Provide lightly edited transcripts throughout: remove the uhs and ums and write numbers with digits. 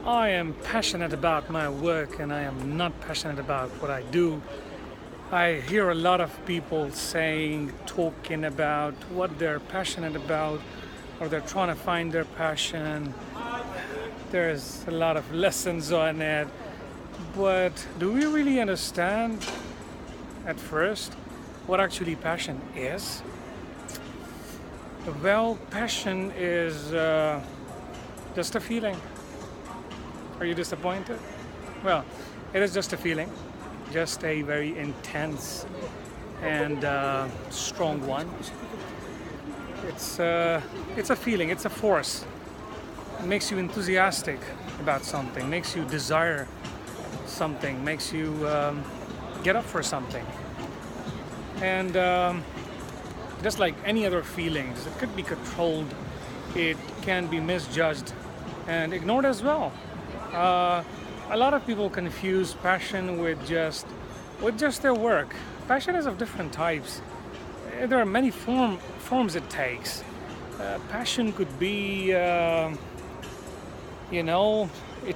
I am passionate about my work and I am not passionate about what I do. I hear a lot of people talking about what they're passionate about, or they're trying to find their passion. There's a lot of lessons on it, but do we really understand at first what actually passion is? Well, passion is just a feeling. Are you disappointed? Well, it is just a feeling, just a very intense and strong one. It's a feeling, it's a force. It makes you enthusiastic about something, makes you desire something, makes you get up for something. And just like any other feelings, it could be controlled, it can be misjudged and ignored as well. A lot of people confuse passion with just their work. Passion is of different types. There are many forms it takes. Passion could be, it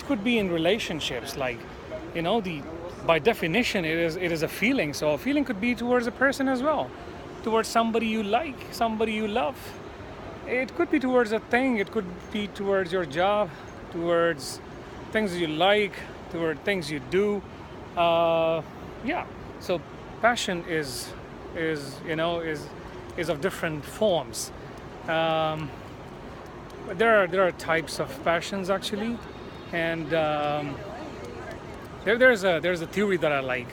could be in relationships. Like, by definition, it is a feeling. So a feeling could be towards a person as well, towards somebody you like, somebody you love. It could be towards a thing. It could be towards your job, towards things you like, toward things you do. Yeah. So passion is of different forms. There are types of passions actually, and there's a theory that I like.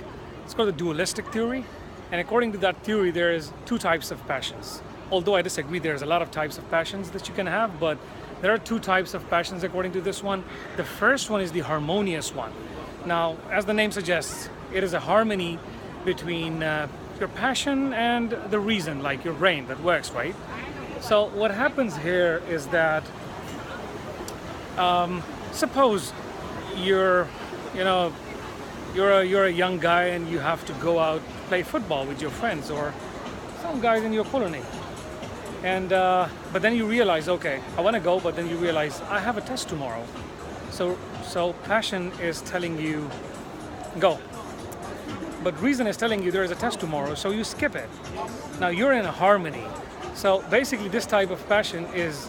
It's called the dualistic theory, and according to that theory, there is two types of passions. Although I disagree, there's a lot of types of passions that you can have, but there are two types of passions according to this one. The first one is the harmonious one. Now, as the name suggests, it is a harmony between your passion and the reason, like your brain that works, right? So what happens here is that suppose you're a young guy and you have to go out play football with your friends or some guys in your colony. And but then you realize, okay, I want to go, but then you realize I have a test tomorrow. So passion is telling you go, but reason is telling you there is a test tomorrow, so you skip it. Now you're in a harmony. So basically, this type of passion is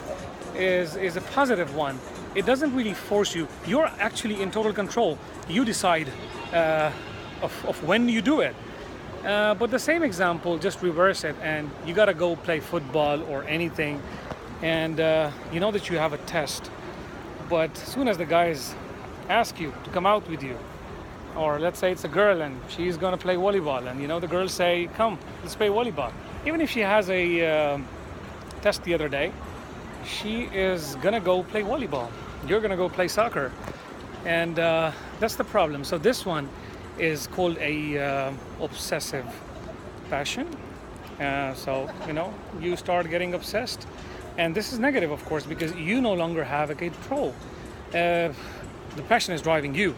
a positive one. It doesn't really force you. You're actually in total control. You decide of when you do it. But the same example, just reverse it, and you gotta go play football or anything, and you know that you have a test. But as soon as the guys ask you to come out with you, or let's say it's a girl and she's gonna play volleyball, and the girls say, "Come, let's play volleyball." Even if she has a test the other day, she is gonna go play volleyball. You're gonna go play soccer, and that's the problem. So this one is called a obsessive passion. So you start getting obsessed, and this is negative, of course, because you no longer have a control. The passion is driving you.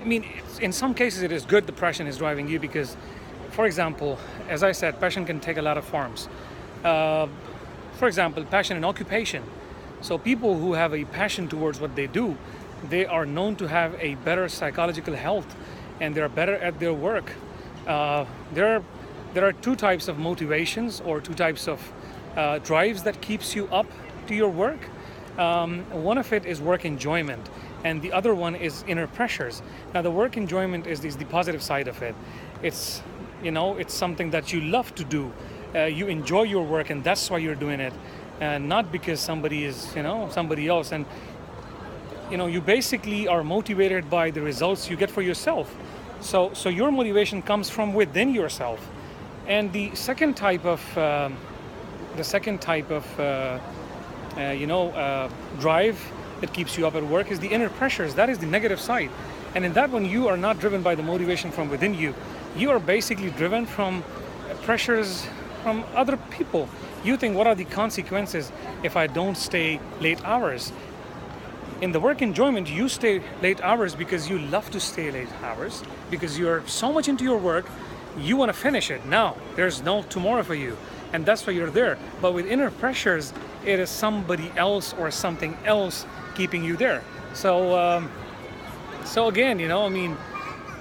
I mean, in some cases it is good the passion is driving you because, for example, as I said, passion can take a lot of forms. For example, passion in occupation. So people who have a passion towards what they do, they are known to have a better psychological health, and they're better at their work. There are two types of motivations or two types of drives that keeps you up to your work. One of it is work enjoyment, and the other one is inner pressures. Now, the work enjoyment is the positive side of it. It's something that you love to do. You enjoy your work, and that's why you're doing it, and not because somebody is somebody else. And you basically are motivated by the results you get for yourself. So your motivation comes from within yourself. And the second type of drive that keeps you up at work is the inner pressures. That is the negative side. And in that one, you are not driven by the motivation from within you. You are basically driven from pressures from other people. You think, what are the consequences if I don't stay late hours? In the work enjoyment, you stay late hours because you love to stay late hours, because you're so much into your work, you want to finish it now. There's no tomorrow for you, and that's why you're there. But with inner pressures, it is somebody else or something else keeping you there. So So again, I mean,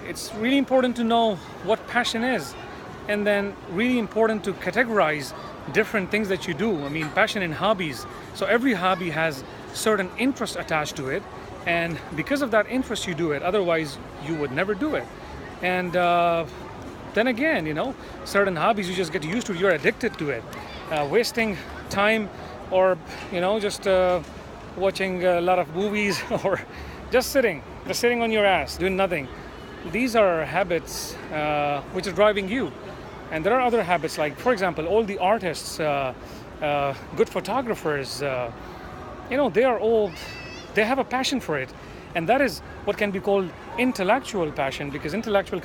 it's really important to know what passion is, and then really important to categorize different things that you do. I mean, passion and hobbies. So every hobby has certain interest attached to it, and because of that interest you do it, otherwise you would never do it. And then again, certain hobbies you just get used to, you're addicted to it. Wasting time, or just watching a lot of movies, or just sitting on your ass doing nothing. These are habits which are driving you. And there are other habits, like, for example, all the artists, good photographers, they have a passion for it. And that is what can be called intellectual passion, because intellectual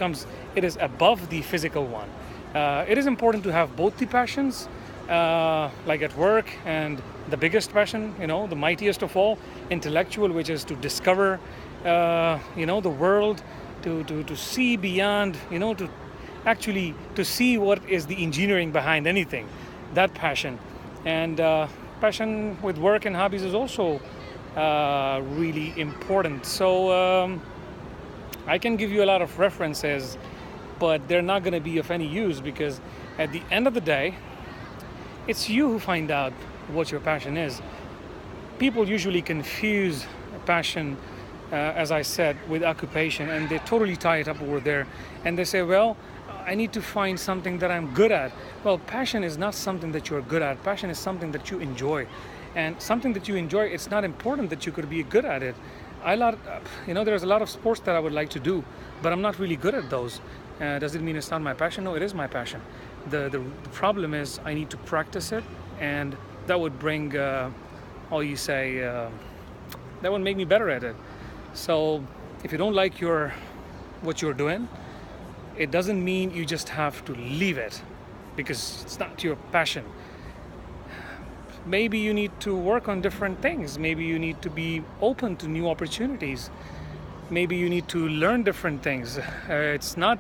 it is above the physical one. It is important to have both the passions, like at work, and the biggest passion, the mightiest of all, intellectual, which is to discover, the world, to see beyond, to see what is the engineering behind anything, that passion. And passion with work and hobbies is also really important. So I can give you a lot of references, but they're not going to be of any use, because at the end of the day, it's you who find out what your passion is. People usually confuse passion, as I said, with occupation, and they totally tie it up over there. And they say, well, I need to find something that I'm good at. Well, passion is not something that you're good at. Passion is something that you enjoy. And something that you enjoy, it's not important that you could be good at it. There's a lot of sports that I would like to do, but I'm not really good at those. Does it mean it's not my passion? No, it is my passion. The problem is I need to practice it, and that would bring, that would make me better at it. So if you don't like what you're doing, it doesn't mean you just have to leave it because it's not your passion. Maybe you need to work on different things. Maybe you need to be open to new opportunities. Maybe you need to learn different things. It's not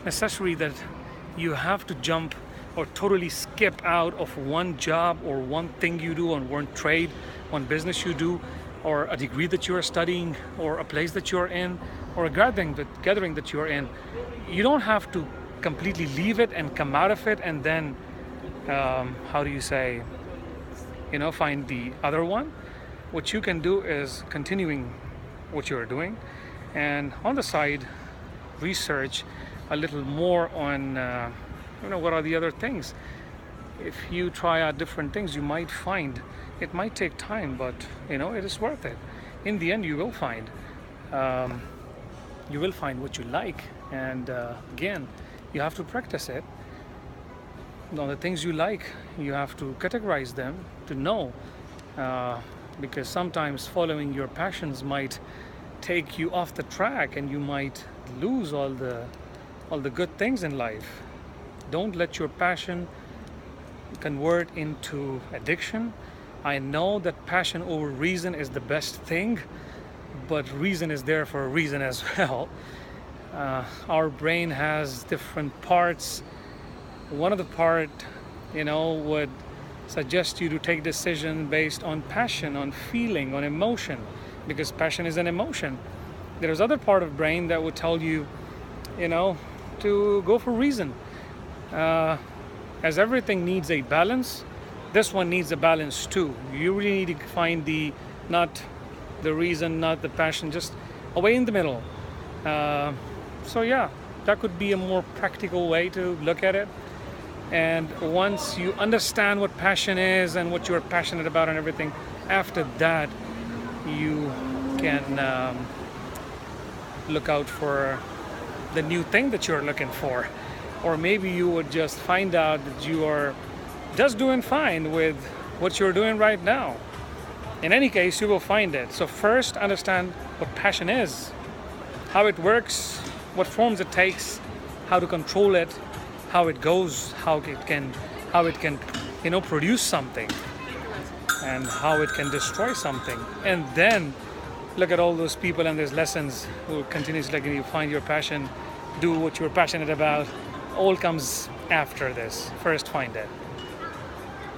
necessary that you have to jump or totally skip out of one job or one thing you do, on one trade, one business you do, or a degree that you're studying, or a place that you're in, or a gathering that you're in. You don't have to completely leave it and come out of it and then, find the other one. What you can do is continuing what you're doing, and on the side, research a little more on, what are the other things. If you try out different things, you might find, it might take time, but it is worth it. In the end, you will find what you like, and again, you have to practice it. The things you like, you have to categorize them to know, because sometimes following your passions might take you off the track, and you might lose all the good things in life. Don't let your passion convert into addiction. I know that passion over reason is the best thing, but reason is there for a reason as well. Our brain has different parts. One of the part, would suggest you to take decision based on passion, on feeling, on emotion, because passion is an emotion. There's other part of brain that would tell you, to go for reason. As everything needs a balance, this one needs a balance too. You really need to find not the reason, not the passion, just a way in the middle. That could be a more practical way to look at it. And once you understand what passion is and what you're passionate about and everything, after that you can look out for the new thing that you're looking for. Or maybe you would just find out that you are just doing fine with what you're doing right now. In any case, you will find it. So first, understand what passion is, how it works, what forms it takes, how to control it, how it goes, how it can produce something, and how it can destroy something. And then look at all those people and there's lessons who continuously, like, you find your passion, do what you're passionate about. All comes after this. First, find it.